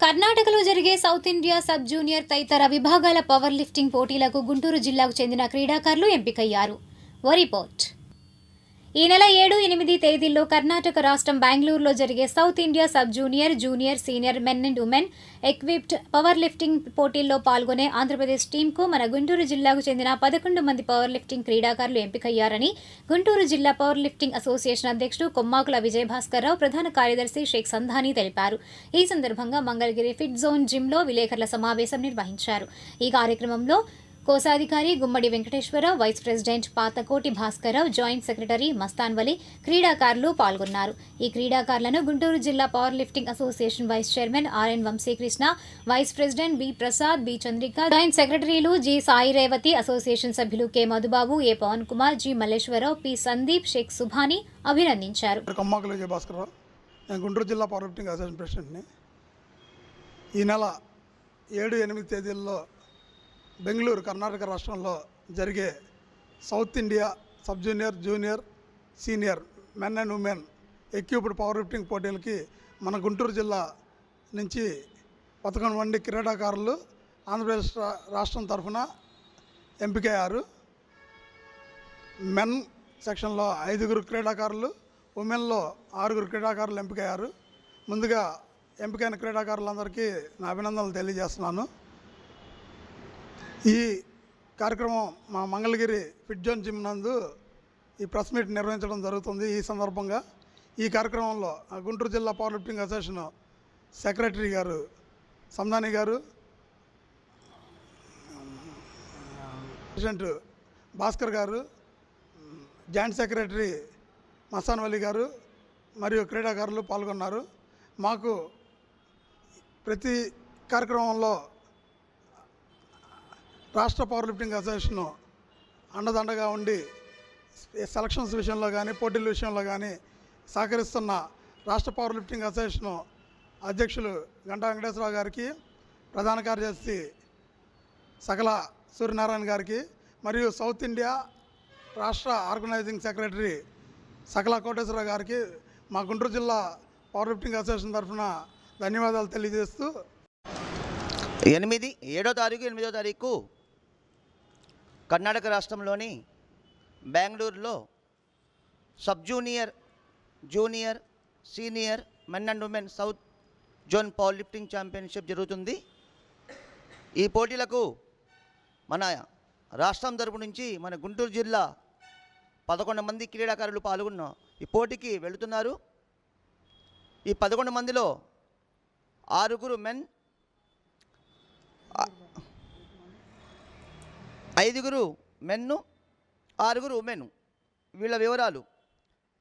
కర్ణాటకలో జరిగే south India sub junior తదితర విభాగాల పవర్ లిఫ్టింగ్ పోటీలకు గుంటూరు జిల్లాకు చెందిన క్రీడాకారులు ఎంపికయ్యారు. రిపోర్ట్. ఈ నెల 7, 8 తేదీల్లో కర్ణాటక రాష్ట్రం బెంగళూరులో జరిగే south India sub junior, junior, senior men and women equipped power lifting పోటీల్లో పాల్గొనే ఆంధ్రప్రదేశ్ టీంకు మన గుంటూరు జిల్లాకు చెందిన 11 మంది పవర్ లిఫ్టింగ్ క్రీడాకారులు ఎంపికయ్యారని గుంటూరు జిల్లా పవర్ లిఫ్టింగ్ అసోసియేషన్ అధ్యక్షుడు కొమ్మాకుల విజయభాస్కర్రావు, ప్రధాన కార్యదర్శి షేక్ సంధాని తెలిపారు. ఈ సందర్భంగా మంగళగిరి ఫిట్ జోన్ జిమ్లో విలేకరుల సమావేశం నిర్వహించారు. ఈ కార్యక్రమంలో కోశాధికారి Gummadi Venkateswara Rao, vice president Pathakoti Bhaskar Rao, joint secretary Mastan Vali, క్రీడాకారులు పాల్గొన్నారు. ఈ క్రీడాకారులను గుంటూరు జిల్లా power lifting association vice chairman R N Vamsi Krishna, vice president B Prasad, B Chandrika, joint సెక్రటరీలు జి సాయి రేవతి, అసోసియేషన్ సభ్యులు K Madhu Babu, A Pavan Kumar, G Malleswara Rao, P Sandeep, Sheikh Subhani అభినందించారు. గుంటూరు జిల్లా పవర్ లిఫ్టింగ్ అసోసియేషన్ ప్రెసిడెంట్ని. ఈ నెల 7, 8 తేదీల్లో బెంగళూరు కర్ణాటక రాష్ట్రంలో జరిగే south India sub junior, junior, senior men and women equipped power lifting పోటీలకి మన గుంటూరు జిల్లా నుంచి 11 మంది క్రీడాకారులు ఆంధ్రప్రదేశ్ రాష్ట్రం తరఫున ఎంపికయ్యారు. మెన్ సెక్షన్లో 5 క్రీడాకారులు, ఉమెన్లో 6 క్రీడాకారులు ఎంపికయ్యారు. ముందుగా ఎంపికైన క్రీడాకారులందరికీ నా అభినందనలు తెలియజేస్తున్నాను. ఈ కార్యక్రమం మా మంగళగిరి ఫిట్ జోన్ జిమ్ నందు ఈ ప్రెస్ మీట్ నిర్వహించడం జరుగుతుంది. ఈ సందర్భంగా ఈ కార్యక్రమంలో గుంటూరు జిల్లా పవర్ లిఫ్టింగ్ అసోసియేషన్ సెక్రటరీ గారు సంధాని గారు, ప్రెసిడెంట్ భాస్కర్ గారు, జాయింట్ సెక్రటరీ మస్తాన్వలి గారు మరియు క్రీడాకారులు పాల్గొన్నారు. మాకు ప్రతి కార్యక్రమంలో రాష్ట్ర పవర్ లిఫ్టింగ్ అసోసియేషన్ అండదండగా ఉండి సెలక్షన్స్ విషయంలో కానీ, పోటీల విషయంలో కానీ సహకరిస్తున్న రాష్ట్ర పవర్ లిఫ్టింగ్ అసోసియేషన్ అధ్యక్షులు గంటా వెంకటేశ్వరరావు గారికి, ప్రధాన కార్యదర్శి సకల సూర్యనారాయణ గారికి మరియు సౌత్ ఇండియా రాష్ట్ర ఆర్గనైజింగ్ సెక్రటరీ సకల కోటేశ్వరరావు గారికి మా గుంటూరు జిల్లా పవర్ లిఫ్టింగ్ అసోసియేషన్ తరఫున ధన్యవాదాలు తెలియజేస్తూ 7వ తారీఖు 8వ తారీఖు కర్ణాటక రాష్ట్రంలోని బెంగళూరులో sub junior, junior, senior men and women south zone power lifting championship జరుగుతుంది. ఈ పోటీలకు మన రాష్ట్రం తరపు నుంచి మన గుంటూరు జిల్లా 11 మంది క్రీడాకారులు పాల్గొన్న ఈ పోటీకి వెళుతున్నారు. ఈ 11 మందిలో 6 మెన్, 5 మెన్ను, 6 ఉమెన్. వీళ్ళ వివరాలు: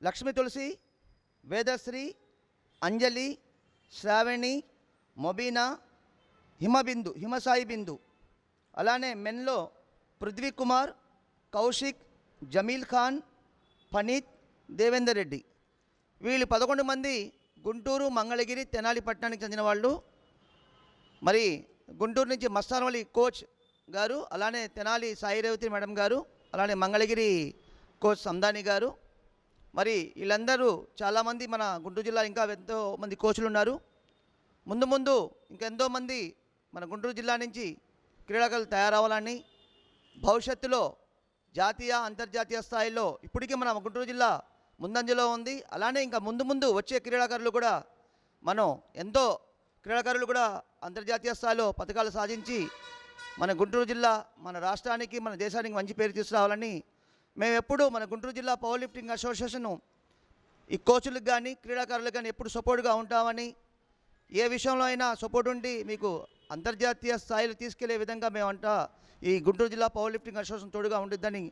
లక్ష్మీ తులసి, వేదశ్రీ, అంజలి, శ్రావణి, మొబీనా, హిమసాయి బిందు. అలానే మెన్లో పృథ్వీ కుమార్, కౌశిక్, జమీల్ ఖాన్, ఫనీత్, దేవేందర్ రెడ్డి. వీళ్ళు 11 మంది గుంటూరు, మంగళగిరి, తెనాలి పట్టణానికి చెందిన వాళ్ళు. మరి గుంటూరు నుంచి మస్తాన్వలి కోచ్ గారు, అలానే తెనాలి సాయి రేవతి మేడం గారు, అలానే మంగళగిరి కోచ్ సంధాని గారు. మరి వీళ్ళందరూ చాలామంది మన గుంటూరు జిల్లా ఇంకా ఎంతో మంది కోచ్లు ఉన్నారు. ముందు ఇంకెంతో మంది మన గుంటూరు జిల్లా నుంచి క్రీడాకారులు తయారవ్వాలని, భవిష్యత్తులో జాతీయ, అంతర్జాతీయ స్థాయిలో ఇప్పటికీ మన గుంటూరు జిల్లా ముందంజలో ఉంది. అలానే ఇంకా ముందు వచ్చే క్రీడాకారులు కూడా ఎంతో క్రీడాకారులు కూడా అంతర్జాతీయ స్థాయిలో పథకాలు సాధించి మన గుంటూరు జిల్లా, మన రాష్ట్రానికి, మన దేశానికి మంచి పేరు తీసుకురావాలని మేము ఎప్పుడూ మన గుంటూరు జిల్లా పవర్ లిఫ్టింగ్ అసోసియేషన్ ఈ కోచ్లకు కానీ, క్రీడాకారులకు కానీ ఎప్పుడు సపోర్ట్గా ఉంటామని, ఏ విషయంలో అయినా సపోర్ట్ ఉండి మీకు అంతర్జాతీయ స్థాయిలో తీసుకెళ్లే విధంగా మేమంతా ఈ గుంటూరు జిల్లా పవర్ లిఫ్టింగ్ అసోసియేషన్ తోడుగా ఉంటుందని